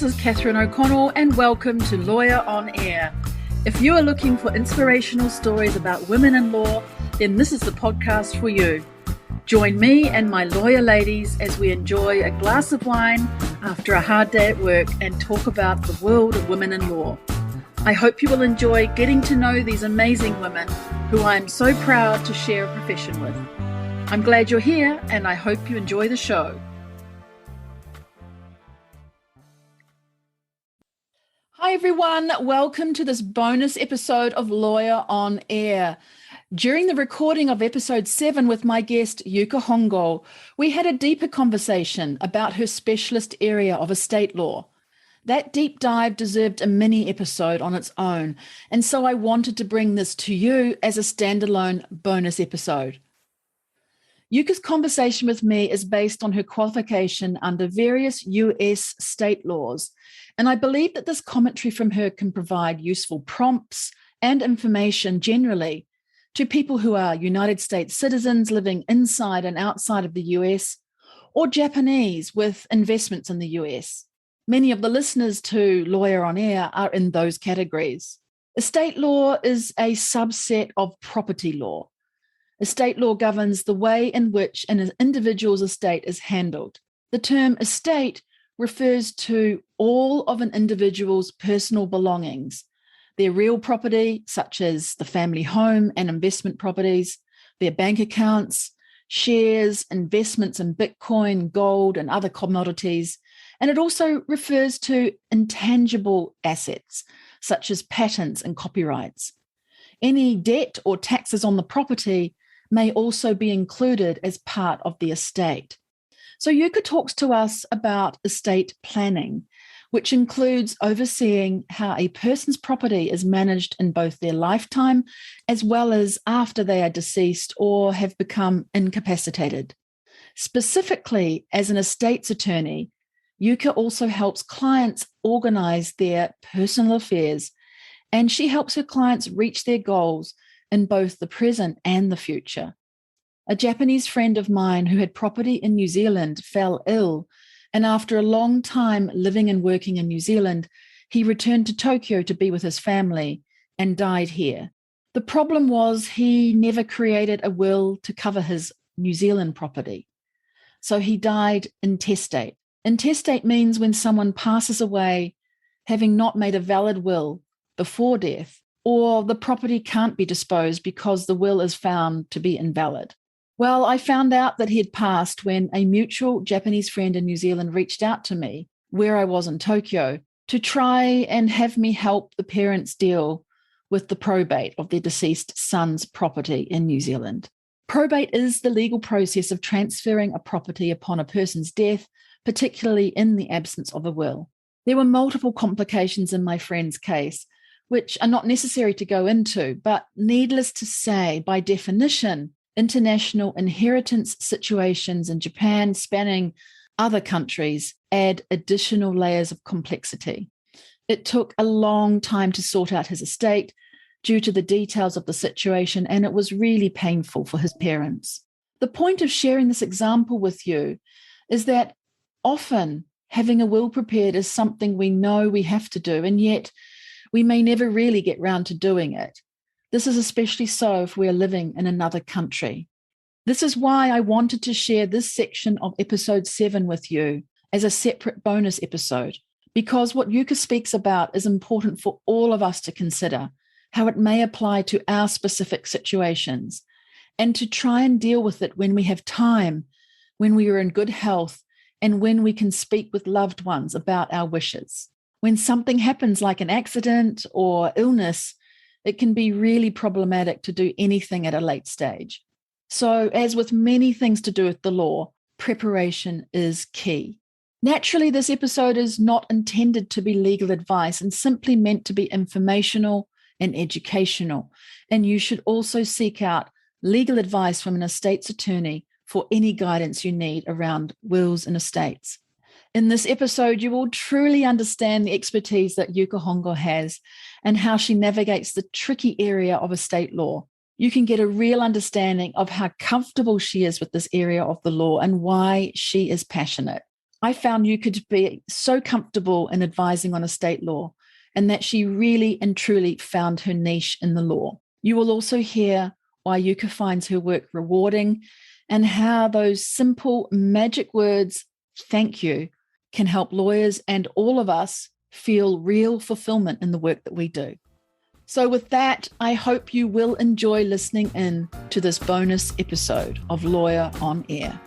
this is Catherine O'Connell and welcome to Lawyer on Air. If you are looking for inspirational stories about women in law, then this is the podcast for you. Join me and my lawyer ladies as we enjoy a glass of wine after a hard day at work and talk about the world of women in law. I hope you will enjoy getting to know these amazing women who I am so proud to share a profession with. I'm glad you're here and I hope you enjoy the show. Hi everyone, welcome to this bonus episode of Lawyer on Air. During the recording of episode 7 with my guest Yuka Hongo, we had a deeper conversation about her specialist area of estate law. That deep dive deserved a mini episode on its own, and so I wanted to bring this to you as a standalone bonus episode. Yuka's conversation with me is based on her qualification under various US state laws, and I believe that this commentary from her can provide useful prompts and information generally to people who are United States citizens living inside and outside of the US, or Japanese with investments in the US. Many of the listeners to Lawyer on Air are in those categories. Estate law is a subset of property law. Estate law governs the way in which an individual's estate is handled. The term estate refers to all of an individual's personal belongings, their real property, such as the family home and investment properties, their bank accounts, shares, investments in Bitcoin, gold, and other commodities. And it also refers to intangible assets, such as patents and copyrights. Any debt or taxes on the property may also be included as part of the estate. So Yuka talks to us about estate planning, which includes overseeing how a person's property is managed in both their lifetime as well as after they are deceased or have become incapacitated. Specifically, as an estates attorney, Yuka also helps clients organize their personal affairs, and she helps her clients reach their goals in both the present and the future. A Japanese friend of mine who had property in New Zealand fell ill, and after a long time living and working in New Zealand, he returned to Tokyo to be with his family and died here. The problem was he never created a will to cover his New Zealand property. So he died intestate. Intestate means when someone passes away having not made a valid will before death, or the property can't be disposed because the will is found to be invalid. Well, I found out that he had passed when a mutual Japanese friend in New Zealand reached out to me, where I was in Tokyo, to try and have me help the parents deal with the probate of their deceased son's property in New Zealand. Probate is the legal process of transferring a property upon a person's death, particularly in the absence of a will. There were multiple complications in my friend's case, which are not necessary to go into, but needless to say, by definition, international inheritance situations in Japan spanning other countries add additional layers of complexity. It took a long time to sort out his estate due to the details of the situation, and it was really painful for his parents. The point of sharing this example with you is that often having a will prepared is something we know we have to do, and yet we may never really get round to doing it. This is especially so if we're living in another country. This is why I wanted to share this section of episode 7 with you as a separate bonus episode, because what Yuka speaks about is important for all of us to consider, how it may apply to our specific situations, and to try and deal with it when we have time, when we are in good health, and when we can speak with loved ones about our wishes. When something happens like an accident or illness, it can be really problematic to do anything at a late stage. So, as with many things to do with the law, preparation is key. Naturally, this episode is not intended to be legal advice and simply meant to be informational and educational. And you should also seek out legal advice from an estates attorney for any guidance you need around wills and estates. In this episode, you will truly understand the expertise that Yuka Hongo has and how she navigates the tricky area of estate law. You can get a real understanding of how comfortable she is with this area of the law and why she is passionate. I found Yuka to be so comfortable in advising on estate law, and that she really and truly found her niche in the law. You will also hear why Yuka finds her work rewarding and how those simple magic words, thank you, can help lawyers and all of us feel real fulfillment in the work that we do. So with that, I hope you will enjoy listening in to this bonus episode of Lawyer on Air.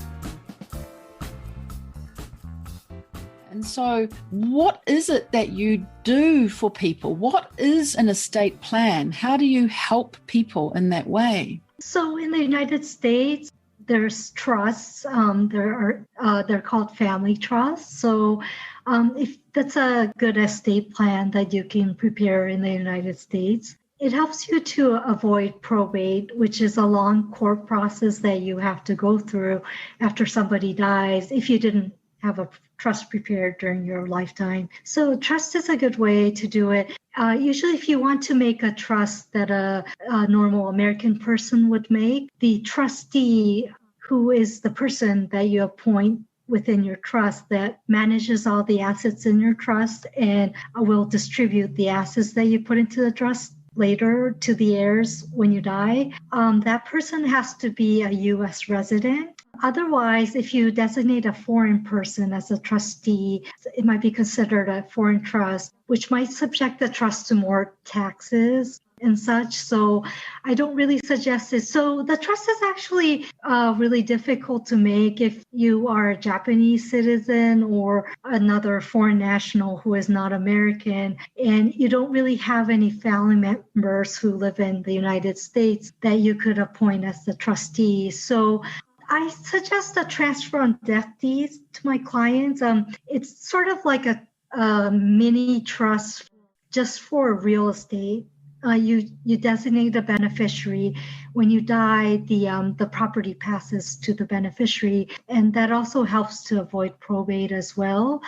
And so what is it that you do for people? What is an estate plan? How do you help people in that way? So in the United States, there's trusts. They're called family trusts. So if that's a good estate plan that you can prepare in the United States, it helps you to avoid probate, which is a long court process that you have to go through after somebody dies if you didn't have a trust prepared during your lifetime. So trust is a good way to do it. Usually if you want to make a trust that a normal American person would make, the trustee, who is the person that you appoint within your trust that manages all the assets in your trust and will distribute the assets that you put into the trust later to the heirs when you die, that person has to be a U.S. resident. Otherwise, if you designate a foreign person as a trustee, it might be considered a foreign trust, which might subject the trust to more taxes and such. So I don't really suggest it. So the trust is actually really difficult to make if you are a Japanese citizen or another foreign national who is not American, and you don't really have any family members who live in the United States that you could appoint as the trustee. So I suggest a transfer on death deeds to my clients. It's sort of like a mini trust just for real estate. You designate a beneficiary. When you die, the property passes to the beneficiary, and that also helps to avoid probate as well.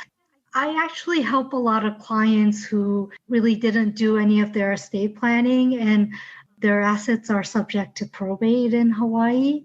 I actually help a lot of clients who really didn't do any of their estate planning, and their assets are subject to probate in Hawaii.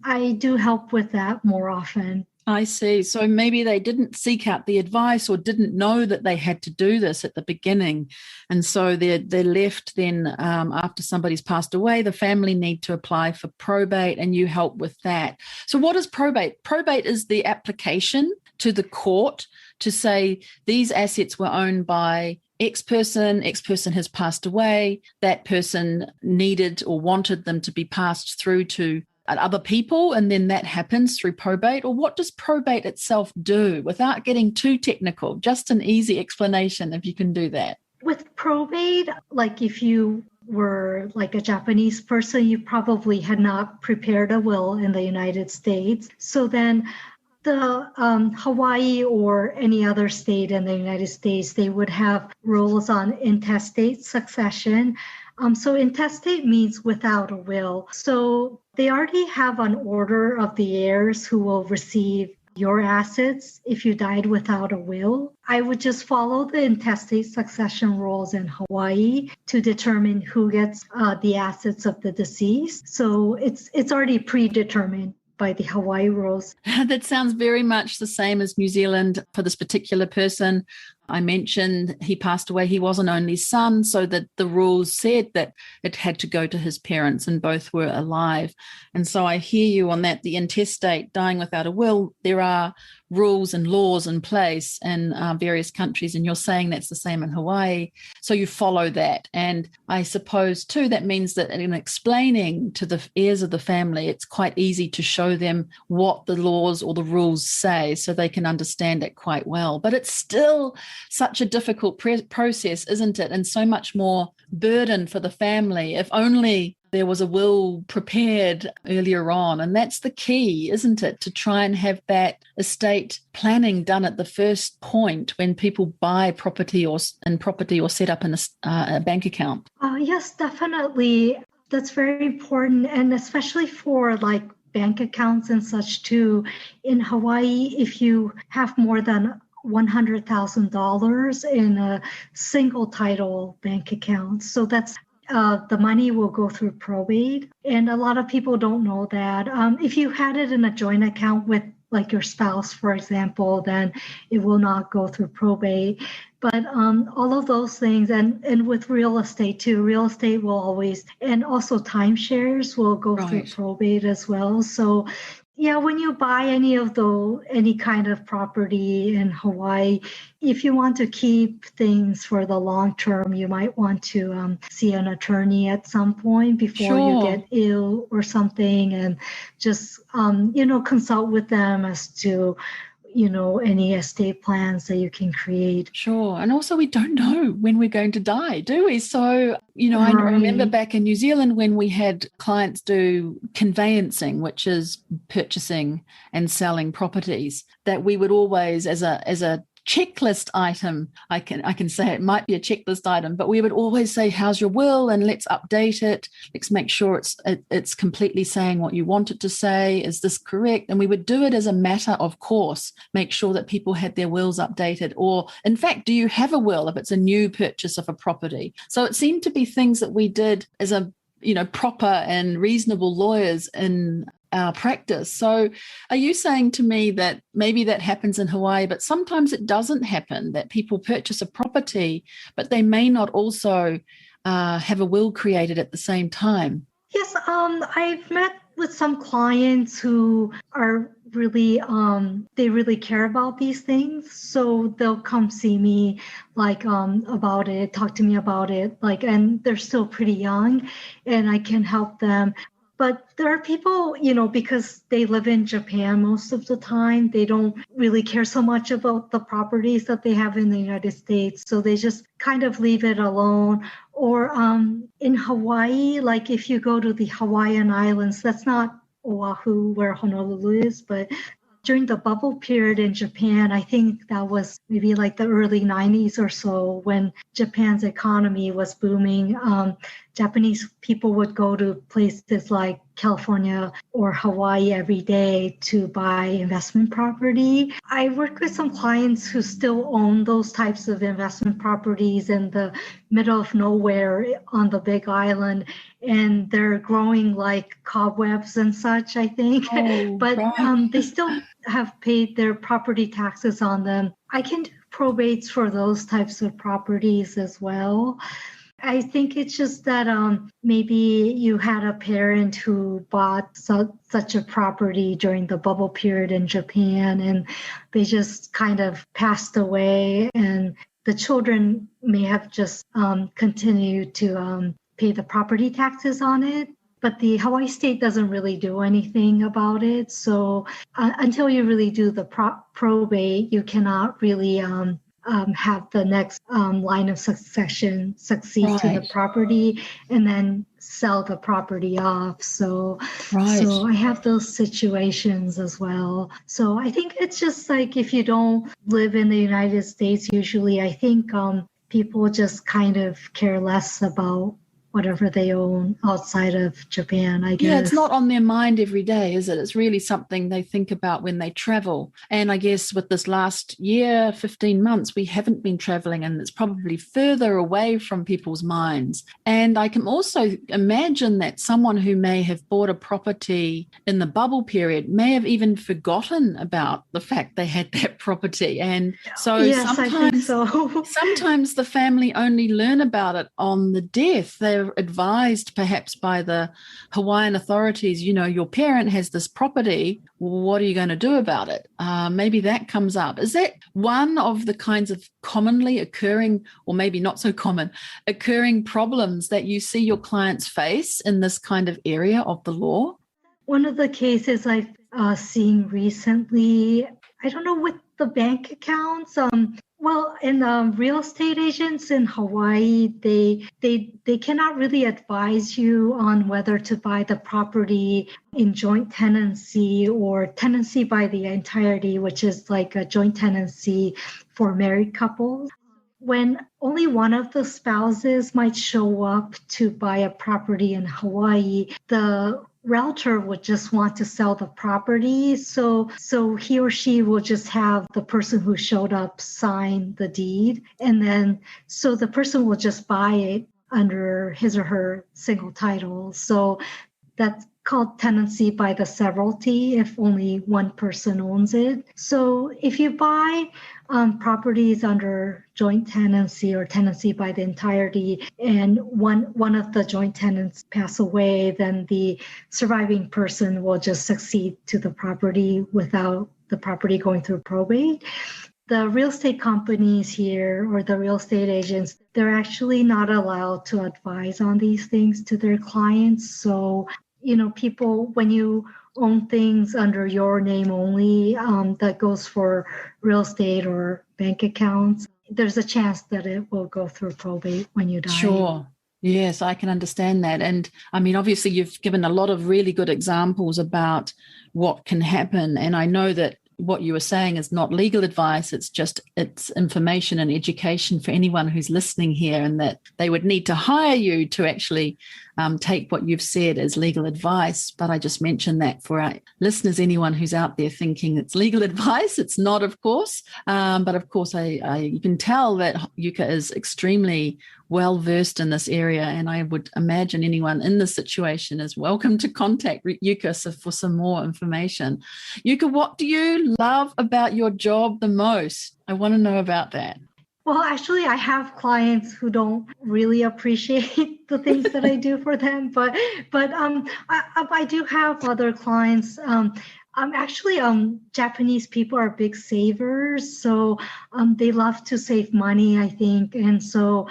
I do help with that more often. I see. So maybe they didn't seek out the advice or didn't know that they had to do this at the beginning. And so they're left then after somebody's passed away, the family need to apply for probate, and you help with that. So what is probate? Probate is the application to the court to say these assets were owned by X person has passed away, that person needed or wanted them to be passed through to other people, and then that happens through probate? Or what does probate itself do without getting too technical? Just an easy explanation if you can do that. With probate, like if you were like a Japanese person, you probably had not prepared a will in the United States. So then the Hawaii or any other state in the United States, they would have rules on intestate succession. So intestate means without a will. So they already have an order of the heirs who will receive your assets if you died without a will. I would just follow the intestate succession rules in Hawaii to determine who gets the assets of the deceased. So it's already predetermined by the Hawaii rules. That sounds very much the same as New Zealand for this particular person. I mentioned he passed away. He was an only son, so that the rules said that it had to go to his parents and both were alive. And so I hear you on that. The intestate, dying without a will, there are rules and laws in place in various countries, and you're saying that's the same in Hawaii. So you follow that. And I suppose, too, that means that in explaining to the heirs of the family, it's quite easy to show them what the laws or the rules say so they can understand it quite well. But it's still such a difficult process, isn't it? And so much more burden for the family. If only there was a will prepared earlier on. And that's the key, isn't it? To try and have that estate planning done at the first point when people buy property or set up a bank account. Yes, definitely. That's very important. And especially for like bank accounts and such too. In Hawaii, if you have more than $100,000 in a single title bank account. So that's the money will go through probate. And a lot of people don't know that. If you had it in a joint account with like your spouse, for example, then it will not go through probate. But all of those things, and with real estate too, real estate will always, and also timeshares will go through Right. probate as well. So yeah, when you buy any kind of property in Hawaii, if you want to keep things for the long term, you might want to see an attorney at some point before you Sure. get ill or something, and just consult with them as to any estate plans that you can create. Sure. And also, we don't know when we're going to die, do we? So, I remember Right. back in New Zealand when we had clients do conveyancing, which is purchasing and selling properties, that we would always, as a checklist item, I can say it might be a checklist item, but we would always say, how's your will? And let's update it. Let's make sure it's completely saying what you want it to say. Is this correct? And we would do it as a matter of course, make sure that people had their wills updated. Or in fact, do you have a will if it's a new purchase of a property? So it seemed to be things that we did as a proper and reasonable lawyers in our practice. So are you saying to me that maybe that happens in Hawaii, but sometimes it doesn't happen, that people purchase a property, but they may not also have a will created at the same time? Yes, I've met with some clients who are really they really care about these things, so they'll come see me like about it, talk to me about it, like, and they're still pretty young, and I can help them. But there are people, because they live in Japan most of the time, they don't really care so much about the properties that they have in the United States. So they just kind of leave it alone. Or in Hawaii, like if you go to the Hawaiian Islands, that's not Oahu where Honolulu is, but during the bubble period in Japan, I think that was maybe like the early 90s or so when Japan's economy was booming. Japanese people would go to places like California or Hawaii every day to buy investment property. I work with some clients who still own those types of investment properties in the middle of nowhere on the Big Island, and they're growing like cobwebs and such, I think. Oh, But right. they still have paid their property taxes on them. I can do probates for those types of properties as well. I think it's just that maybe you had a parent who bought such a property during the bubble period in Japan, and they just kind of passed away, and the children may have just continued to pay the property taxes on it. But the Hawaii state doesn't really do anything about it. So until you really do the probate, you cannot really have the next line of succession succeed to the Right. property and then sell the property off. So Right. so I have those situations as well. So I think it's just like if you don't live in the United States, usually I think people just kind of care less about whatever they own outside of Japan, I Yeah, it's guess. not on their mind every day, is it? It's really something they think about when they travel. And I guess with this last year, 15 months, we haven't been traveling, and it's probably further away from people's minds. And I can also imagine that someone who may have bought a property in the bubble period may have even forgotten about the fact they had that property. And so Yes, I think sometimes so. sometimes the family only learn about it on the death. They're advised perhaps by the Hawaiian authorities, your parent has this property. What are you going to do about it? Maybe that comes up. Is that one of the kinds of commonly occurring, or maybe not so common, occurring problems that you see your clients face in this kind of area of the law? One of the cases I've seen recently, I don't know with the bank accounts. Well, in real estate agents in Hawaii, they cannot really advise you on whether to buy the property in joint tenancy or tenancy by the entirety, which is like a joint tenancy for married couples. When only one of the spouses might show up to buy a property in Hawaii, the realtor would just want to sell the property. So he or she will just have the person who showed up sign the deed. And then so the person will just buy it under his or her single title. So that called tenancy by the severalty if only one person owns it. So if you buy properties under joint tenancy or tenancy by the entirety, and one of the joint tenants pass away, then the surviving person will just succeed to the property without the property going through probate. The real estate companies here or the real estate agents, they're actually not allowed to advise on these things to their clients. So, people, when you own things under your name only, that goes for real estate or bank accounts, there's a chance that it will go through probate when you die. Sure. Yes, I can understand that. And I mean, obviously, you've given a lot of really good examples about what can happen. And I know that what you were saying is not legal advice. It's information and education for anyone who's listening here, and that they would need to hire you to actually take what you've said as legal advice. But I just mentioned that for our listeners, anyone who's out there thinking it's legal advice, it's not, of course. But of course, you can tell that Yuka is extremely well versed in this area, and I would imagine anyone in this situation is welcome to contact Yuka for some more information. Yuka, what do you love about your job the most? I want to know about that. Well, actually, I have clients who don't really appreciate the things that I do for them, but I do have other clients. Japanese people are big savers, so they love to save money, I think, and so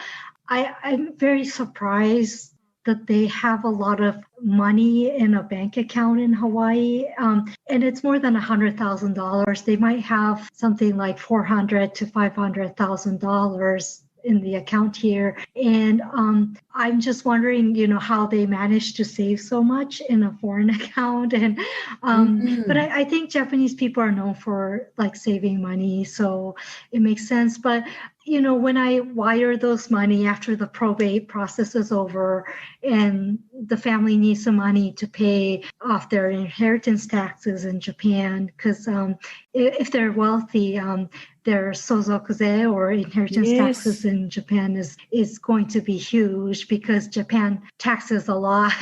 I'm very surprised that they have a lot of money in a bank account in Hawaii, and it's more than $100,000. They might have something like $400,000 to $500,000 in the account here, and I'm just wondering, how they manage to save so much in a foreign account. And but I think Japanese people are known for like saving money, so it makes sense. But when I wire those money after the probate process is over and the family needs some money to pay off their inheritance taxes in Japan, because if they're wealthy, their sozokuze or inheritance taxes in Japan is going to be huge, because Japan taxes a lot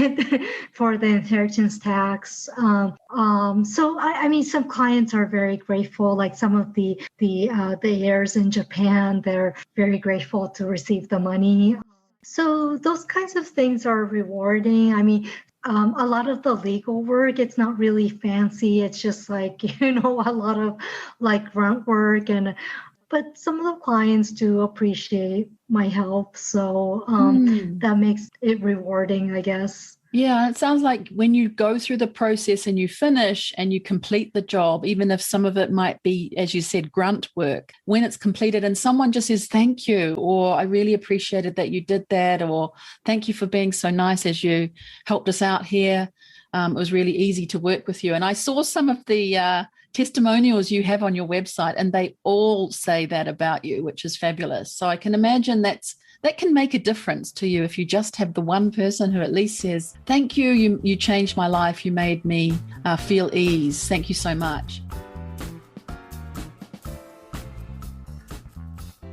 for the inheritance tax. So I mean, some clients are very grateful, like some of the heirs in Japan, they're very grateful to receive the money. So those kinds of things are rewarding. I mean, a lot of the legal work, it's not really fancy. It's just like, a lot of like grunt work, but some of the clients do appreciate my help. So that makes it rewarding, I guess. Yeah, it sounds like when you go through the process and you finish and you complete the job, even if some of it might be, as you said, grunt work, when it's completed and someone just says, thank you, or I really appreciated that you did that, or thank you for being so nice as you helped us out here. It was really easy to work with you. And I saw some of the testimonials you have on your website, and they all say that about you, which is fabulous. So I can imagine that can make a difference to you if you just have the one person who at least says, thank you, you changed my life, you made me feel ease. Thank you so much.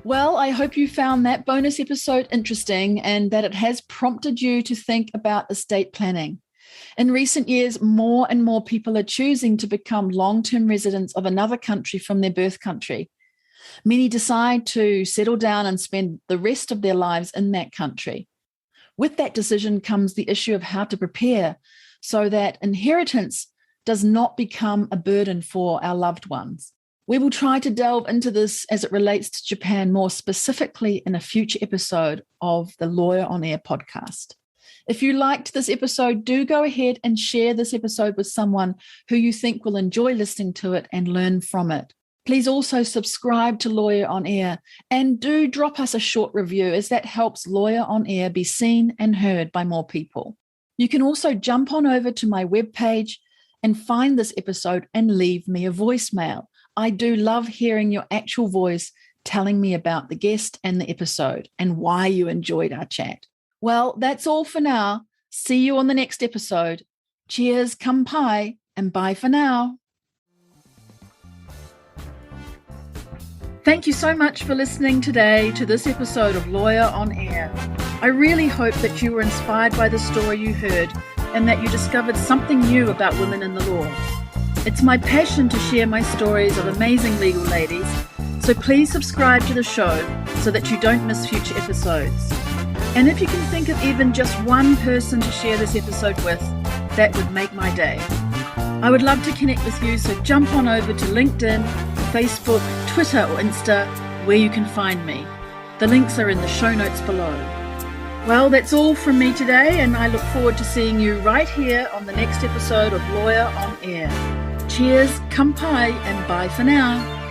Well, I hope you found that bonus episode interesting and that it has prompted you to think about estate planning. In recent years, more and more people are choosing to become long-term residents of another country from their birth country. Many decide to settle down and spend the rest of their lives in that country. With that decision comes the issue of how to prepare so that inheritance does not become a burden for our loved ones. We will try to delve into this as it relates to Japan more specifically in a future episode of the Lawyer on Air podcast. If you liked this episode, do go ahead and share this episode with someone who you think will enjoy listening to it and learn from it. Please also subscribe to Lawyer on Air and do drop us a short review, as that helps Lawyer on Air be seen and heard by more people. You can also jump on over to my webpage and find this episode and leave me a voicemail. I do love hearing your actual voice telling me about the guest and the episode and why you enjoyed our chat. Well, that's all for now. See you on the next episode. Cheers, kampai, and bye for now. Thank you so much for listening today to this episode of Lawyer on Air. I really hope that you were inspired by the story you heard and that you discovered something new about women in the law. It's my passion to share my stories of amazing legal ladies, so please subscribe to the show so that you don't miss future episodes. And if you can think of even just one person to share this episode with, that would make my day. I would love to connect with you, so jump on over to LinkedIn, Facebook, Twitter or Insta, where you can find me. The links are in the show notes below. Well, that's all from me today, and I look forward to seeing you right here on the next episode of Lawyer on Air. Cheers, kampai, and bye for now.